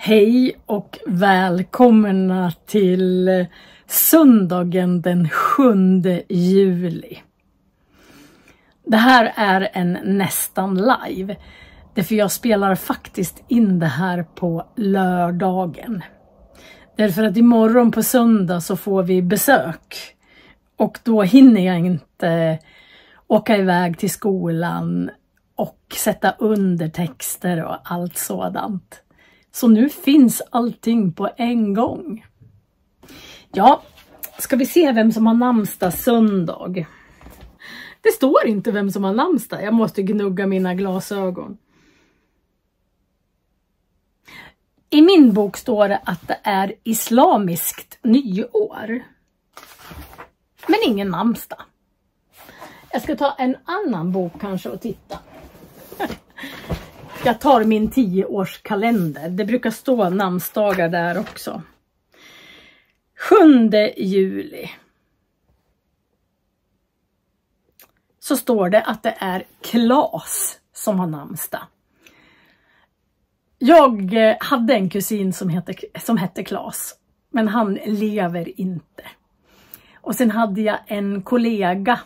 Hej och välkomna till söndagen den 7 juli. Det här är en nästan live. Därför jag spelar faktiskt in det här på lördagen. Därför att imorgon på söndag så får vi besök. Och då hinner jag inte åka iväg till skolan och sätta undertexter och allt sådant. Så nu finns allting på en gång. Ja, ska vi se vem som har namnsdag söndag. Det står inte vem som har namnsdag. Jag måste gnugga mina glasögon. I min bok står det att det är islamiskt nyår. Men ingen namnsdag. Jag ska ta en annan bok kanske och titta. Jag tar min 10-årskalender. Det brukar stå namnsdagar där också. 7 juli. Så står det att det är Klas som har namnsdag. Jag hade en kusin som hette Klas. Men han lever inte. Och sen hade jag en kollega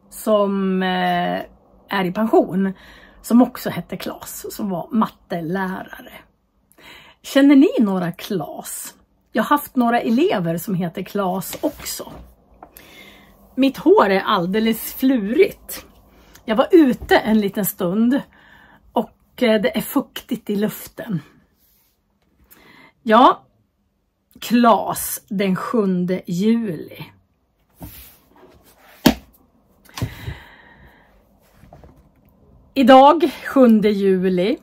som är i pension. Som också hette Klas, som var mattelärare. Känner ni några Klas? Jag har haft några elever som heter Klas också. Mitt hår är alldeles flurigt. Jag var ute en liten stund och det är fuktigt i luften. Ja, Klas den 7 juli. Idag 7 juli,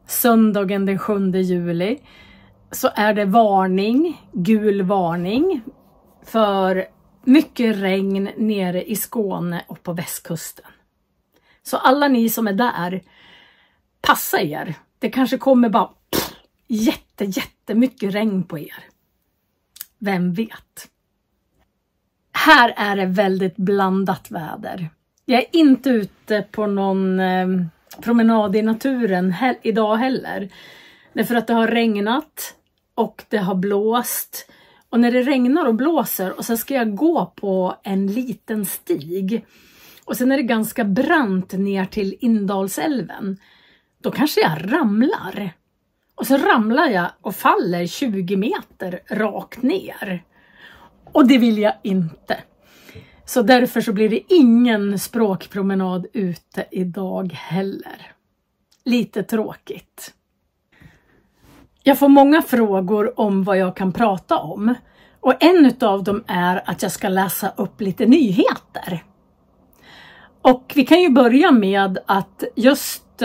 söndagen den 7 juli, så är det gul varning för mycket regn nere i Skåne och på västkusten. Så alla ni som är där, passa er. Det kanske kommer bara jättemycket regn på er. Vem vet? Här är det väldigt blandat väder. Jag är inte ute på någon promenad i naturen idag heller. Därför att det har regnat och det har blåst. Och när det regnar och blåser och så ska jag gå på en liten stig. Och sen är det ganska brant ner till Indalsälven. Då kanske jag ramlar. Och så ramlar jag och faller 20 meter rakt ner. Och det vill jag inte. Så därför så blir det ingen språkpromenad ute idag heller. Lite tråkigt. Jag får många frågor om vad jag kan prata om. Och en av dem är att jag ska läsa upp lite nyheter. Och vi kan ju börja med att just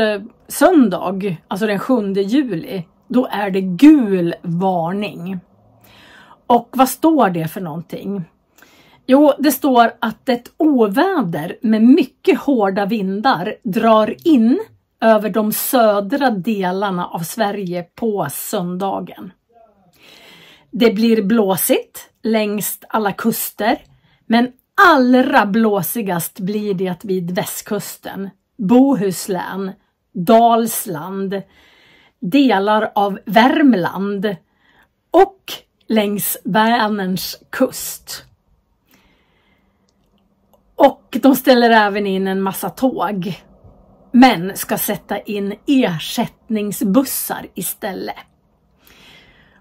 söndag, alltså den 7 juli, då är det gul varning. Och vad står det för någonting? Jo, det står att ett oväder med mycket hårda vindar drar in över de södra delarna av Sverige på söndagen. Det blir blåsigt längs alla kuster, men allra blåsigast blir det vid västkusten, Bohuslän, Dalsland, delar av Värmland och längs Vänerns kust. Och de ställer även in en massa tåg. Men ska sätta in ersättningsbussar istället.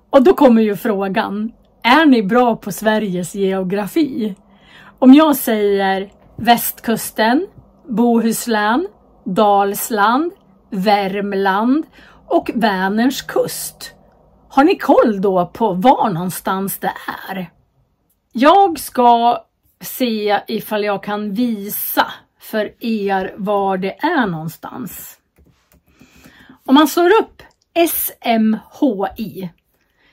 Och då kommer ju frågan. Är ni bra på Sveriges geografi? Om jag säger västkusten, Bohuslän, Dalsland, Värmland och Vänerns kust. Har ni koll då på var någonstans det är? Jag ska se ifall jag kan visa för er var det är någonstans. Om man slår upp SMHI,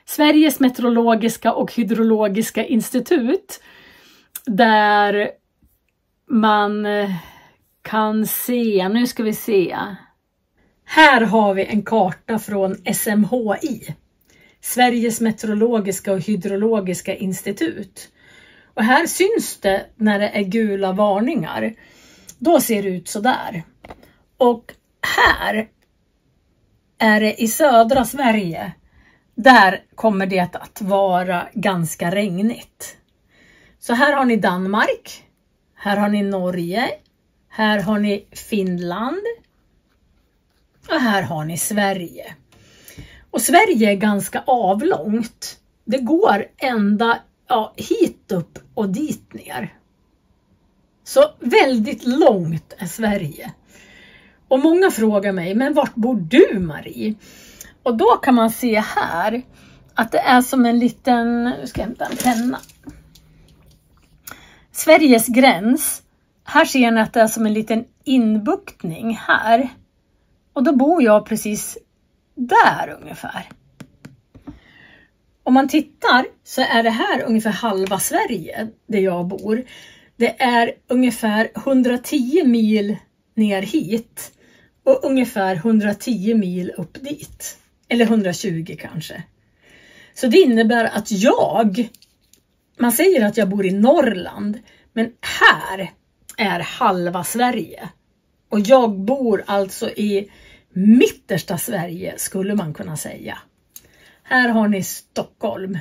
Sveriges meteorologiska och hydrologiska institut, där man kan se, nu ska vi se. Här har vi en karta från SMHI, Sveriges meteorologiska och hydrologiska institut. Och här syns det när det är gula varningar. Då ser det ut så där. Och här är det i södra Sverige där kommer det att vara ganska regnigt. Så här har ni Danmark, här har ni Norge, här har ni Finland och här har ni Sverige. Och Sverige är ganska avlångt. Det går ända hit upp och dit ner. Så väldigt långt är Sverige. Och många frågar mig, men vart bor du, Marie? Och då kan man se här att det är som en liten, nu ska jag hämta en penna. Sveriges gräns, här ser ni att det är som en liten inbuktning här. Och då bor jag precis där ungefär. Om man tittar så är det här ungefär halva Sverige där jag bor. Det är ungefär 110 mil ner hit och ungefär 110 mil upp dit. Eller 120 kanske. Så det innebär att man säger att jag bor i Norrland, men här är halva Sverige. Och jag bor alltså i mittersta Sverige, skulle man kunna säga. Här har ni Stockholm.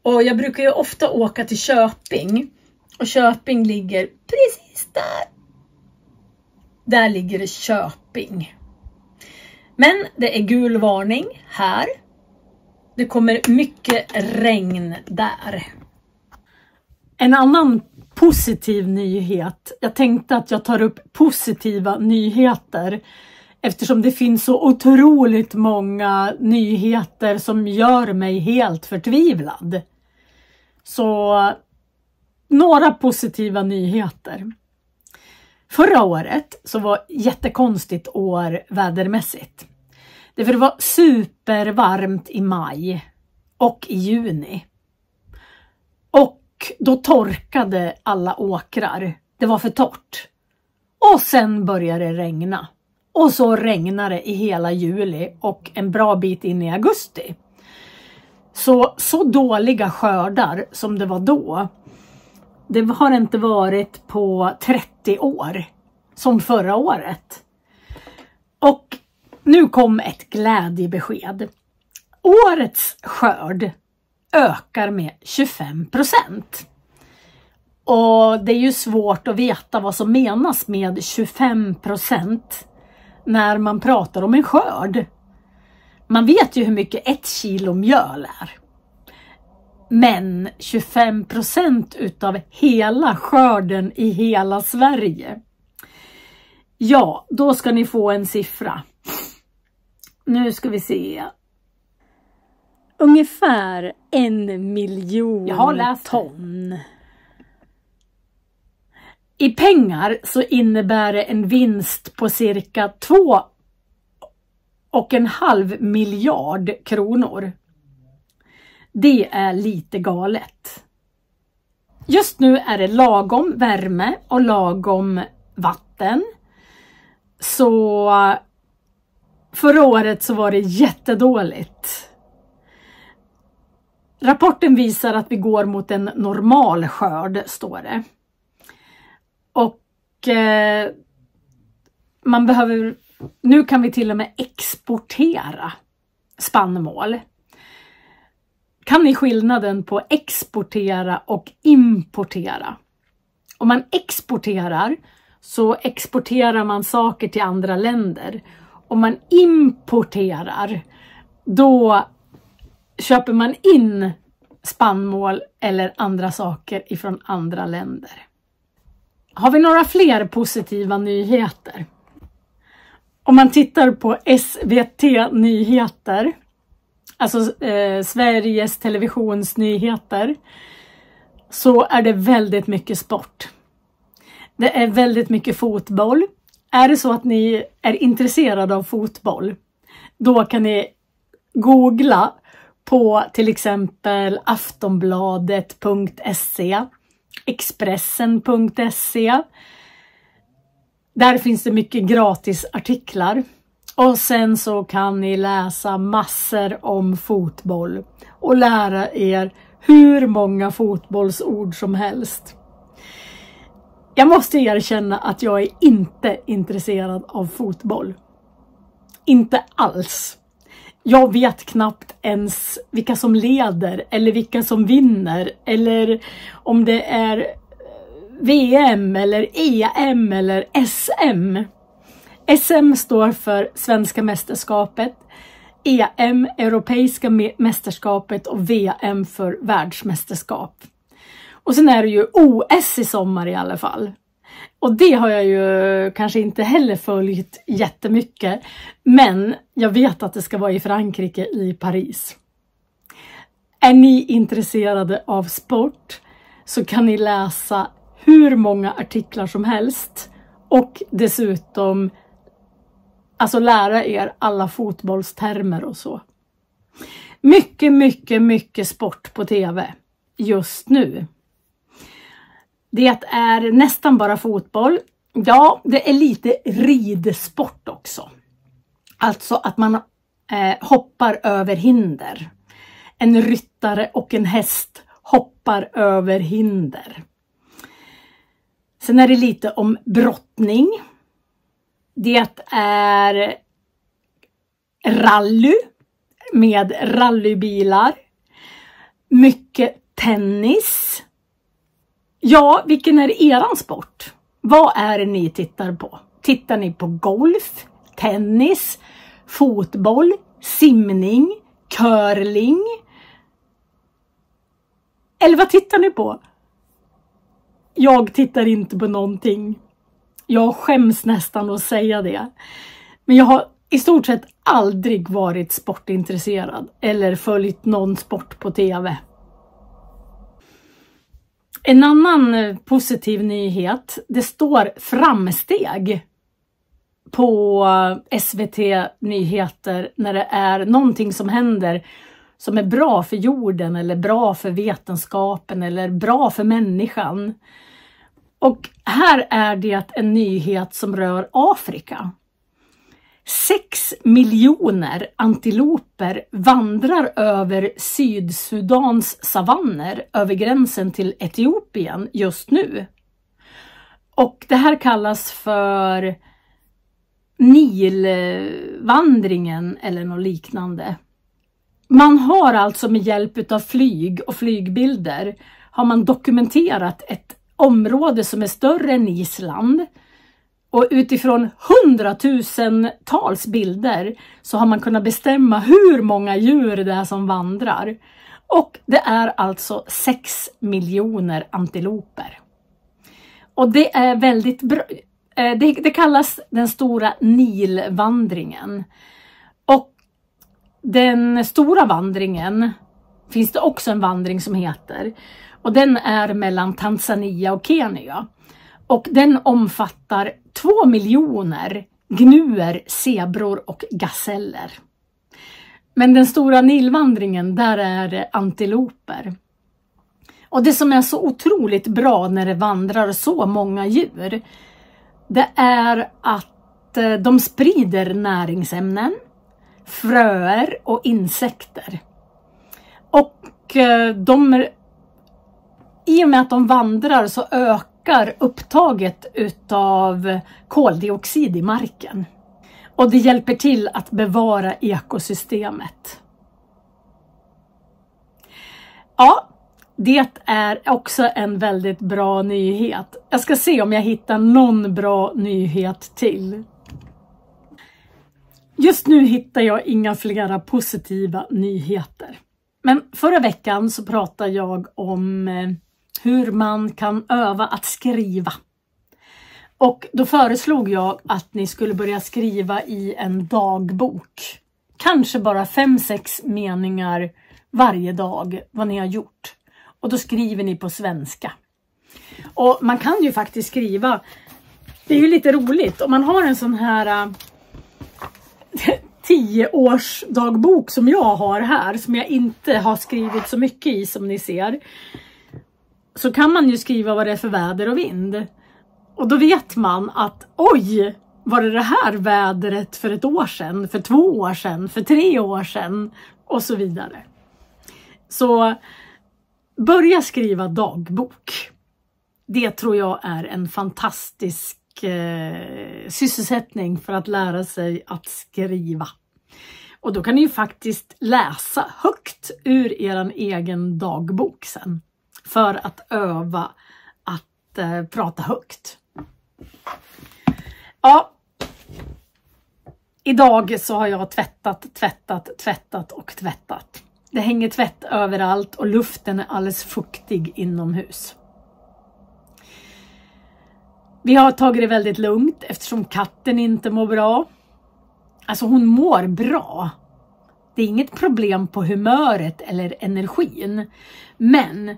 Och jag brukar ju ofta åka till Köping. Och Köping ligger precis där. Där ligger det Köping. Men det är gul varning här. Det kommer mycket regn där. En annan positiv nyhet. Jag tänkte att jag tar upp positiva nyheter. Eftersom det finns så otroligt många nyheter som gör mig helt förtvivlad. Så några positiva nyheter. Förra året så var jättekonstigt år vädermässigt. Det var supervarmt i maj och i juni. Och då torkade alla åkrar. Det var för torrt. Och sen började det regna. Och så regnade det i hela juli och en bra bit in i augusti. Så dåliga skördar som det var då. Det har inte varit på 30 år som förra året. Och nu kom ett glädjebesked. Årets skörd ökar med 25%. Och det är ju svårt att veta vad som menas med 25% när man pratar om en skörd. Man vet ju hur mycket 1 kilo mjöl är. Men 25% utav hela skörden i hela Sverige. Ja, då ska ni få en siffra. Nu ska vi se. Ungefär 1 miljon ton. I pengar så innebär det en vinst på cirka 2,5 miljard kronor. Det är lite galet. Just nu är det lagom värme och lagom vatten. Så förra året så var det jättedåligt. Rapporten visar att vi går mot en normal skörd, står det. Och nu kan vi till och med exportera spannmål. Kan ni skillnaden på exportera och importera? Om man exporterar så exporterar man saker till andra länder. Om man importerar då köper man in spannmål eller andra saker ifrån andra länder. Har vi några fler positiva nyheter? Om man tittar på SVT nyheter, alltså Sveriges televisionsnyheter, så är det väldigt mycket sport. Det är väldigt mycket fotboll. Är det så att ni är intresserade av fotboll, då kan ni googla på till exempel aftonbladet.se, expressen.se. Där finns det mycket gratis artiklar. Och sen så kan ni läsa massor om fotboll och lära er hur många fotbollsord som helst. Jag måste erkänna att jag är inte intresserad av fotboll. Inte alls. Jag vet knappt ens vilka som leder eller vilka som vinner, eller om det är VM eller EM eller SM. SM står för Svenska mästerskapet, EM, Europeiska mästerskapet, och VM för världsmästerskap. Och sen är det ju OS i sommar i alla fall. Och det har jag ju kanske inte heller följt jättemycket. Men jag vet att det ska vara i Frankrike, i Paris. Är ni intresserade av sport så kan ni läsa hur många artiklar som helst. Och dessutom alltså lära er alla fotbollstermer och så. Mycket sport på tv just nu. Det är nästan bara fotboll. Ja, det är lite ridsport också. Alltså att man hoppar över hinder. En ryttare och en häst hoppar över hinder. Sen är det lite om brottning. Det är rally med rallybilar. Mycket tennis. Ja, vilken är eran sport? Vad är det ni tittar på? Tittar ni på golf, tennis, fotboll, simning, curling? Eller vad tittar ni på? Jag tittar inte på någonting. Jag skäms nästan att säga det. Men jag har i stort sett aldrig varit sportintresserad eller följt någon sport på tv. En annan positiv nyhet, det står framsteg på SVT Nyheter när det är någonting som händer som är bra för jorden eller bra för vetenskapen eller bra för människan. Och här är det en nyhet som rör Afrika. 6 miljoner antiloper vandrar över Sydsudans savanner över gränsen till Etiopien just nu. Och det här kallas för Nilvandringen eller något liknande. Man har alltså med hjälp av flyg och flygbilder har man dokumenterat ett område som är större än Island. Och utifrån 100 000-tals bilder så har man kunnat bestämma hur många djur det är som vandrar. Och det är alltså 6 miljoner antiloper. Och det är väldigt bra. Det kallas den stora Nilvandringen. Och den stora vandringen finns det också en vandring som heter. Och den är mellan Tanzania och Kenya. Och den omfattar 2 miljoner gnuer, zebror och gaseller. Men den stora Nilvandringen, där är det antiloper. Och det som är så otroligt bra när det vandrar så många djur, det är att de sprider näringsämnen, fröer och insekter. Och i och med att de vandrar så ökar upptaget utav koldioxid i marken. Och det hjälper till att bevara ekosystemet. Ja, det är också en väldigt bra nyhet. Jag ska se om jag hittar någon bra nyhet till. Just nu hittar jag inga flera positiva nyheter. Men förra veckan så pratade jag om hur man kan öva att skriva. Och då föreslog jag att ni skulle börja skriva i en dagbok. Kanske bara 5-6 meningar varje dag vad ni har gjort. Och då skriver ni på svenska. Och man kan ju faktiskt skriva. Det är ju lite roligt. Om man har en sån här 10-års dagbok som jag har här. Som jag inte har skrivit så mycket i som ni ser. Så kan man ju skriva vad det är för väder och vind. Och då vet man att oj, var det här vädret för 1 år sedan, för 2 år sedan, för 3 år sedan och så vidare. Så börja skriva dagbok. Det tror jag är en fantastisk sysselsättning för att lära sig att skriva. Och då kan ni ju faktiskt läsa högt ur er egen dagbok sen. För att öva att prata högt. Ja. Idag så har jag tvättat. Det hänger tvätt överallt och luften är alldeles fuktig inomhus. Vi har tagit det väldigt lugnt eftersom katten inte mår bra. Alltså hon mår bra. Det är inget problem på humöret eller energin. Men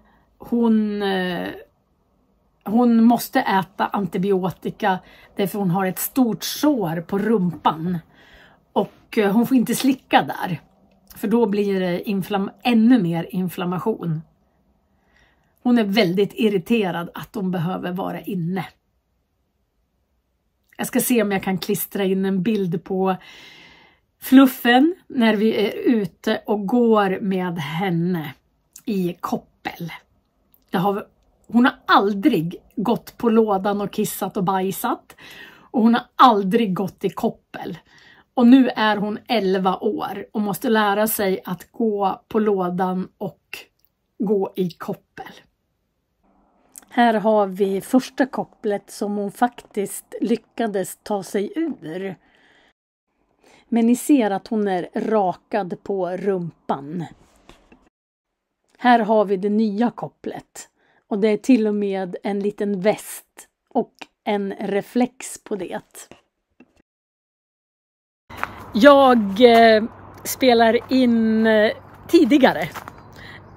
hon måste äta antibiotika därför hon har ett stort sår på rumpan. Och hon får inte slicka där. För då blir det ännu mer inflammation. Hon är väldigt irriterad att hon behöver vara inne. Jag ska se om jag kan klistra in en bild på Fluffen när vi är ute och går med henne i koppel. Hon har aldrig gått på lådan och kissat och bajsat. Och hon har aldrig gått i koppel. Och nu är hon 11 år och måste lära sig att gå på lådan och gå i koppel. Här har vi första kopplet som hon faktiskt lyckades ta sig ur. Men ni ser att hon är rakad på rumpan. Här har vi det nya kopplet. Och det är till och med en liten väst och en reflex på det. Jag spelar in tidigare.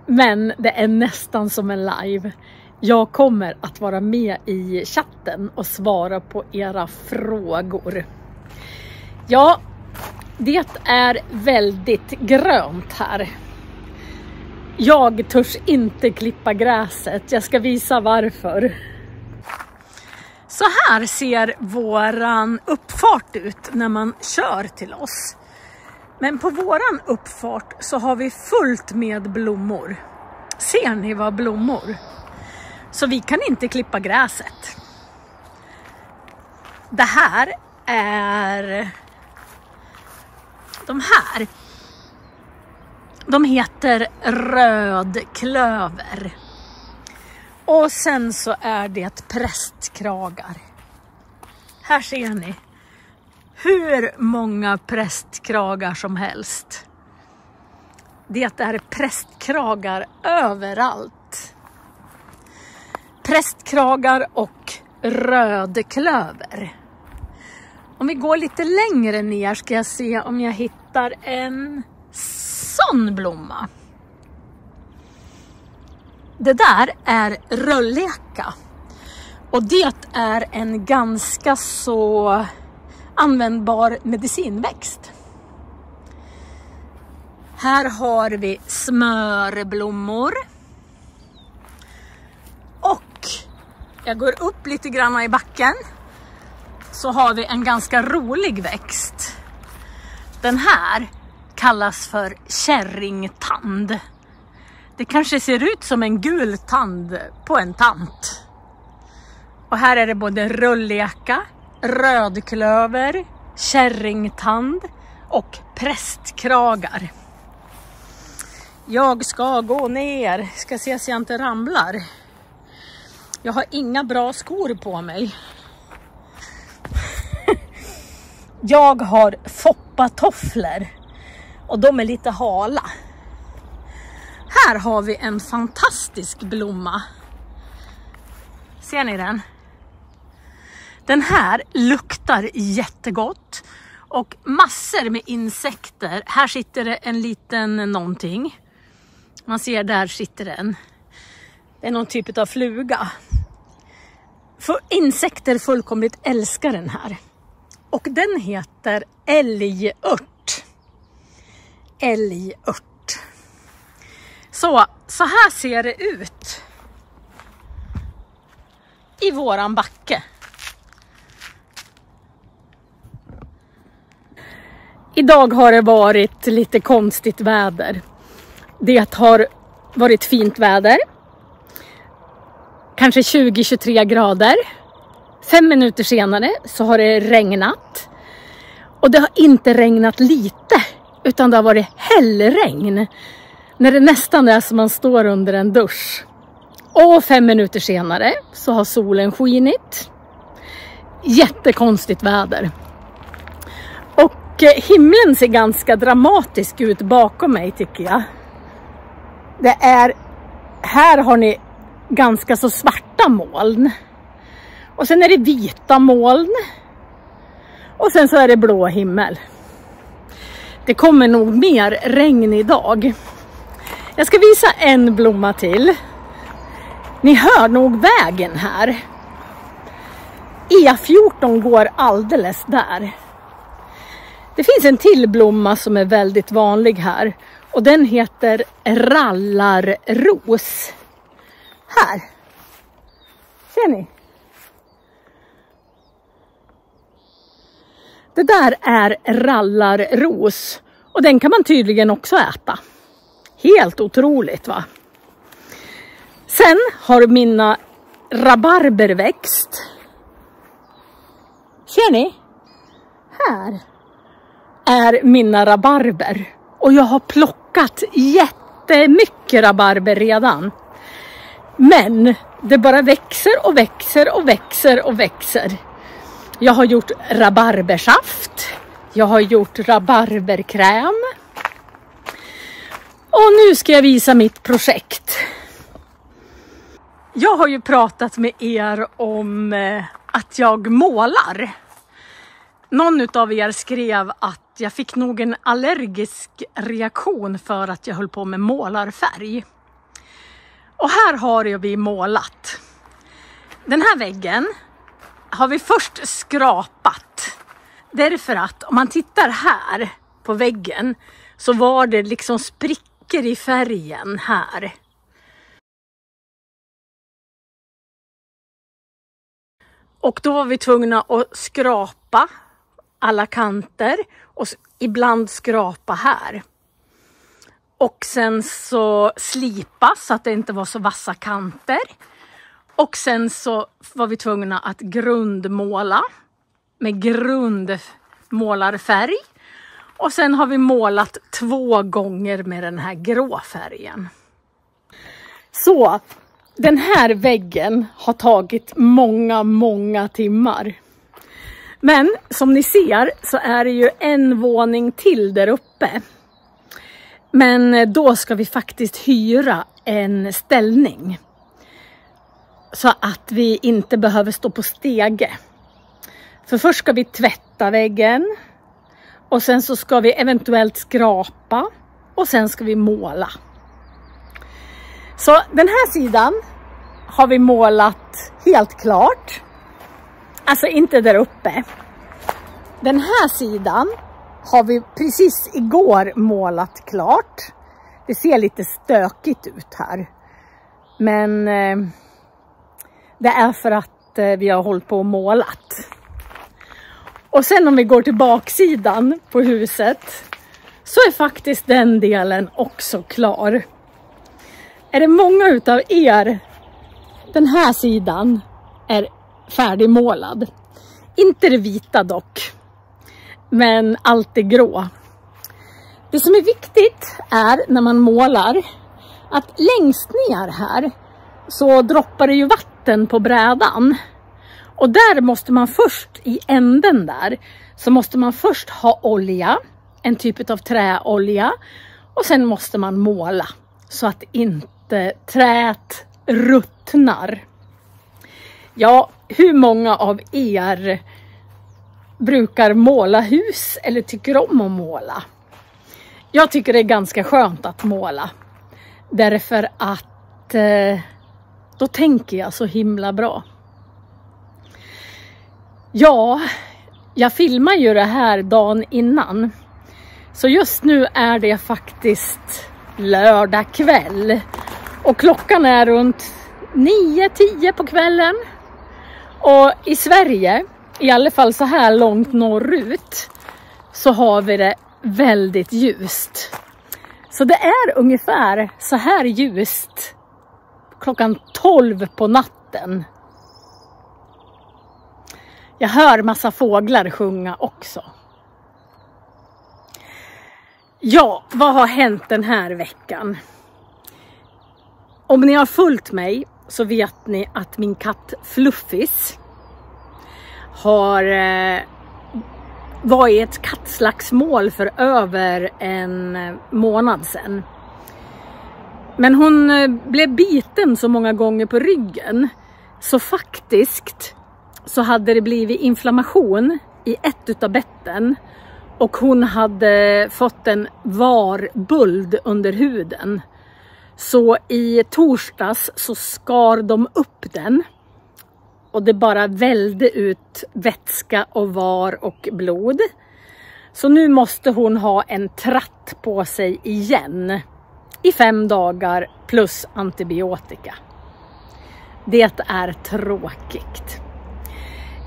Men det är nästan som en live. Jag kommer att vara med i chatten och svara på era frågor. Ja, det är väldigt grönt här. Jag törs inte klippa gräset. Jag ska visa varför. Så här ser våran uppfart ut när man kör till oss. Men på våran uppfart så har vi fullt med blommor. Ser ni vad blommor? Så vi kan inte klippa gräset. Det här är... De heter rödklöver. Och sen så är det prästkragar. Här ser ni hur många prästkragar som helst. Det är prästkragar överallt. Prästkragar och rödklöver. Om vi går lite längre ner ska jag se om jag hittar en sån blomma. Det där är rölleka. Och det är en ganska så användbar medicinväxt. Här har vi smörblommor. Och jag går upp lite grann i backen. Så har vi en ganska rolig växt. Den här kallas för kärringtand. Det kanske ser ut som en gul tand på en tant. Och här är det både rölleka, rödklöver, kärringtand och prästkragar. Jag ska gå ner. Ska se så jag inte ramlar. Jag har inga bra skor på mig. Jag har foppatofflor. Och de är lite hala. Här har vi en fantastisk blomma. Ser ni den? Den här luktar jättegott. Och massor med insekter. Här sitter det en liten någonting. Man ser där sitter den. Det är någon typ av fluga. För insekter fullkomligt älskar den här. Och den heter älgört. Älgört. Så här ser det ut. I våran backe. Idag har det varit lite konstigt väder. Det har varit fint väder. Kanske 20-23 grader. 5 minuter senare så har det regnat. Och det har inte regnat lite. utan det har varit hällregn. När det nästan är som man står under en dusch. Och 5 minuter senare så har solen skinit. Jättekonstigt väder. Och himlen ser ganska dramatisk ut bakom mig tycker jag. Här har ni ganska så svarta moln. Och sen är det vita moln. Och sen så är det blå himmel. Det kommer nog mer regn idag. Jag ska visa en blomma till. Ni hör nog vägen här. E14 går alldeles där. Det finns en till blomma som är väldigt vanlig här. Och den heter rallarros. Här. Ser ni? Det där är rallarros. Och den kan man tydligen också äta. Helt otroligt va? Sen har mina rabarber växt. Ser ni? Här är mina rabarber. Och jag har plockat jättemycket rabarber redan. Men det bara växer och växer och växer och växer. Jag har gjort rabarbersaft. Jag har gjort rabarberkräm. Och nu ska jag visa mitt projekt. Jag har ju pratat med er om att jag målar. Någon av er skrev att jag fick nog en allergisk reaktion för att jag höll på med målarfärg. Och här har vi målat. Den här väggen har vi först skrapat. Därför att om man tittar här på väggen så var det liksom sprickor i färgen här. Och då var vi tvungna att skrapa alla kanter och ibland skrapa här. Och sen så slipa så att det inte var så vassa kanter. Och sen så var vi tvungna att grundmåla med grundmålarfärg. Och sen har vi målat 2 gånger med den här grå färgen. Så den här väggen har tagit många timmar. Men som ni ser så är det ju en våning till där uppe. Men då ska vi faktiskt hyra en ställning. Så att vi inte behöver stå på stege. För först ska vi tvätta väggen. Och sen så ska vi eventuellt skrapa. Och sen ska vi måla. Så den här sidan har vi målat helt klart. Alltså inte där uppe. Den här sidan har vi precis igår målat klart. Det ser lite stökigt ut här. Men det är för att vi har hållit på och målat. Och sen om vi går till baksidan på huset så är faktiskt den delen också klar. Är det många utav er, den här sidan är färdigmålad. Inte det vita dock, men allt är grå. Det som är viktigt är när man målar att längst ner här så droppar det ju vatten på brädan. Och där måste man först, i änden där, så måste man först ha olja, en typ av träolja. Och sen måste man måla så att inte träet ruttnar. Ja, hur många av er brukar måla hus eller tycker om att måla? Jag tycker det är ganska skönt att måla. Därför att då tänker jag så himla bra. Ja, jag filmar ju det här dagen innan. Så just nu är det faktiskt lördag kväll. Och klockan är runt 9-10 på kvällen. Och i Sverige, i alla fall så här långt norrut, så har vi det väldigt ljust. Så det är ungefär så här ljust klockan 12 på natten. Jag hör massa fåglar sjunga också. Ja, vad har hänt den här veckan? Om ni har följt mig så vet ni att min katt Fluffis har varit ett kattslagsmål för över en månad sedan. Men hon blev biten så många gånger på ryggen så faktiskt så hade det blivit inflammation i ett utav betten. Och hon hade fått en varböld under huden. Så i torsdags så skar de upp den. Och det bara vällde ut vätska och var och blod. Så nu måste hon ha en tratt på sig igen. I 5 dagar plus antibiotika. Det är tråkigt.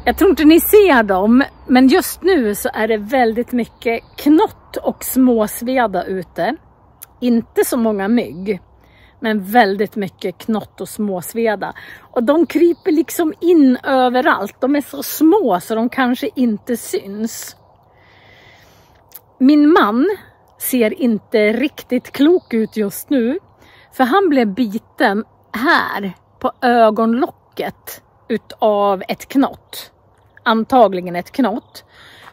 Jag tror inte ni ser dem, men just nu så är det väldigt mycket knott och småsveda ute. Inte så många mygg, men väldigt mycket knott och småsveda. Och de kryper liksom in överallt. De är så små så de kanske inte syns. Min man ser inte riktigt klok ut just nu, för han blev biten här på ögonlocket utav ett knott. Antagligen ett knott.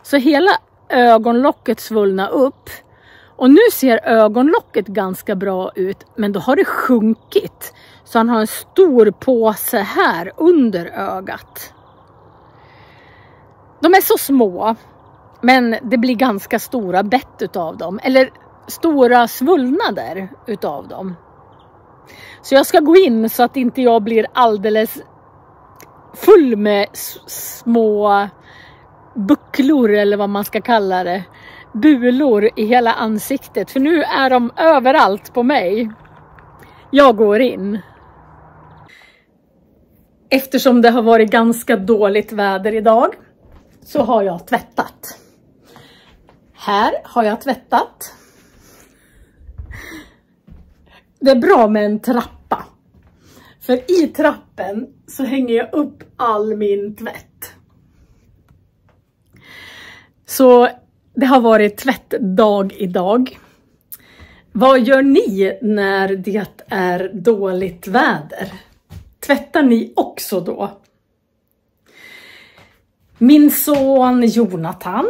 Så hela ögonlocket svullna upp. Och nu ser ögonlocket ganska bra ut. Men då har det sjunkit. Så han har en stor påse här under ögat. De är så små. Men det blir ganska stora bett utav dem. Eller stora svullnader utav dem. Så jag ska gå in så att inte jag blir alldeles full med små bucklor eller vad man ska kalla det. Bulor i hela ansiktet. För nu är de överallt på mig. Jag går in. Eftersom det har varit ganska dåligt väder idag så har jag tvättat. Här har jag tvättat. Det är bra med en trappa. För i trappen så hänger jag upp all min tvätt. Så det har varit tvättdag idag. Vad gör ni när det är dåligt väder? Tvättar ni också då? Min son Jonathan,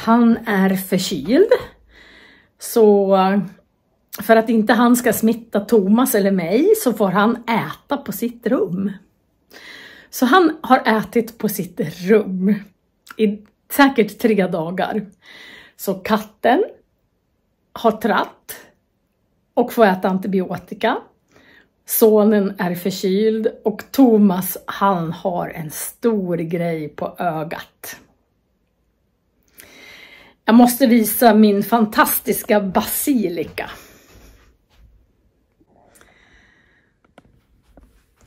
han är förkyld. Så för att inte han ska smitta Thomas eller mig så får han äta på sitt rum. Så han har ätit på sitt rum i säkert 3 dagar. Så katten har tratt och får äta antibiotika. Sonen är förkyld och Thomas, han har en stor grej på ögat. Jag måste visa min fantastiska basilika.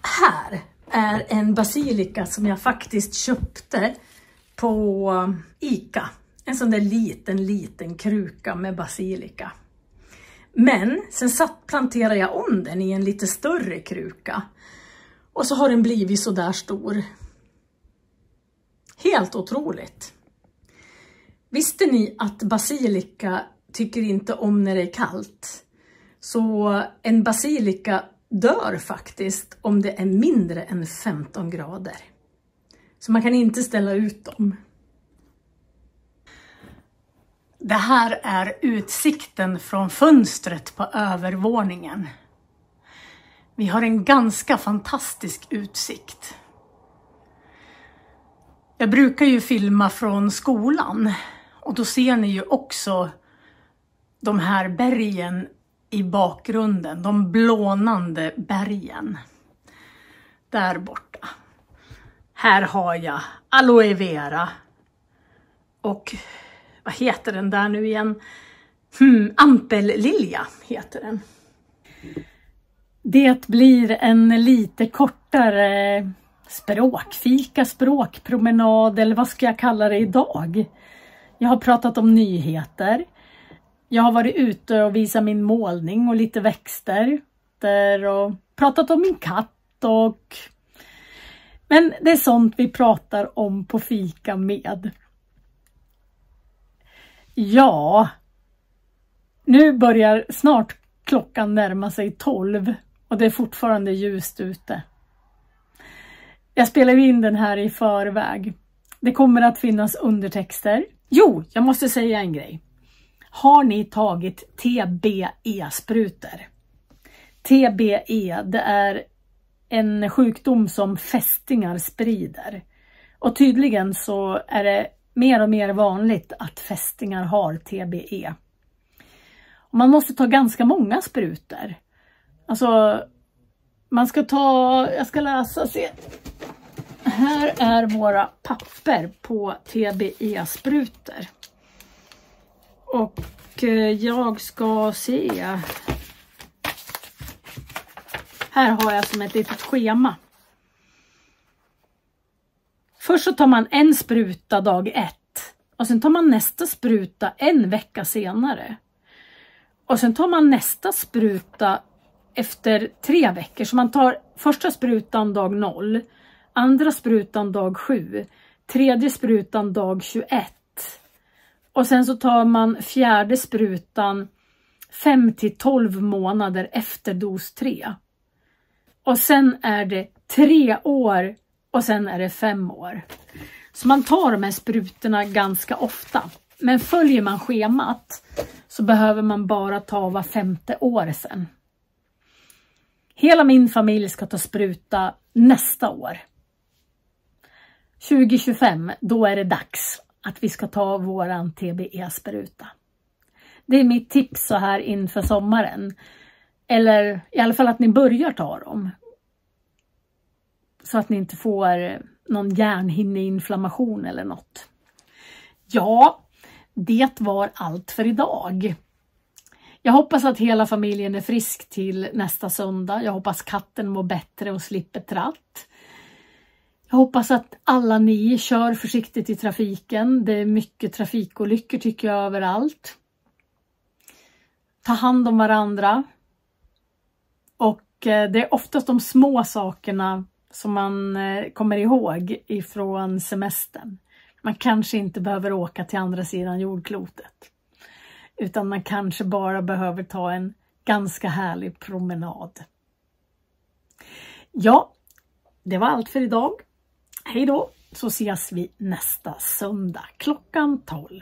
Här är en basilika som jag faktiskt köpte på Ica. En sån där liten kruka med basilika. Men sen planterade jag om den i en lite större kruka. Och så har den blivit så där stor. Helt otroligt. Visste ni att basilika tycker inte om när det är kallt? Så en basilika dör faktiskt om det är mindre än 15 grader. Så man kan inte ställa ut dem. Det här är utsikten från fönstret på övervåningen. Vi har en ganska fantastisk utsikt. Jag brukar ju filma från skolan. Och då ser ni ju också de här bergen i bakgrunden. De blånande bergen. Där borta. Här har jag aloe vera. Och vad heter den där nu igen? Ampellilja heter den. Det blir en lite kortare språkfika, språkpromenad eller vad ska jag kalla det idag? Jag har pratat om nyheter. Jag har varit ute och visat min målning och lite växter. Och pratat om min katt och... Men det är sånt vi pratar om på fika med. Ja, Nu börjar snart klockan närma sig 12 och det är fortfarande ljust ute. Jag spelar in den här i förväg. Det kommer att finnas undertexter. Jo, jag måste säga en grej. Har ni tagit TBE-sprutor? TBE, det är en sjukdom som fästingar sprider. Och tydligen så är det mer och mer vanligt att fästingar har TBE. Och man måste ta ganska många sprutor. Alltså, man ska ta, jag ska läsa, se. Här är våra papper på TBE-sprutor. Och jag ska se. Här har jag som ett litet schema. Först så tar man en spruta dag 1. Och sen tar man nästa spruta en vecka senare. Och sen tar man nästa spruta efter 3 veckor. Så man tar första sprutan dag 0. Andra sprutan dag 7. Tredje sprutan dag 21. Och sen så tar man fjärde sprutan 5 till 12 månader efter dos 3. Och sen är det 3 år och sen är det 5 år. Så man tar de här sprutorna ganska ofta. Men följer man schemat så behöver man bara ta var 5:e år sen. Hela min familj ska ta spruta nästa år. 2025, då är det dags att vi ska ta våran TBE-spruta. Det är mitt tips så här inför sommaren. Eller i alla fall att ni börjar ta dem. Så att ni inte får någon hjärnhinneinflammation eller något. Ja, det var allt för idag. Jag hoppas att hela familjen är frisk till nästa söndag. Jag hoppas katten mår bättre och slipper tratt. Jag hoppas att alla ni kör försiktigt i trafiken. Det är mycket trafikolyckor tycker jag överallt. Ta hand om varandra. Och det är oftast de små sakerna som man kommer ihåg ifrån semestern. Man kanske inte behöver åka till andra sidan jordklotet. Utan man kanske bara behöver ta en ganska härlig promenad. Ja, det var allt för idag. Hej då, så ses vi nästa söndag klockan 12.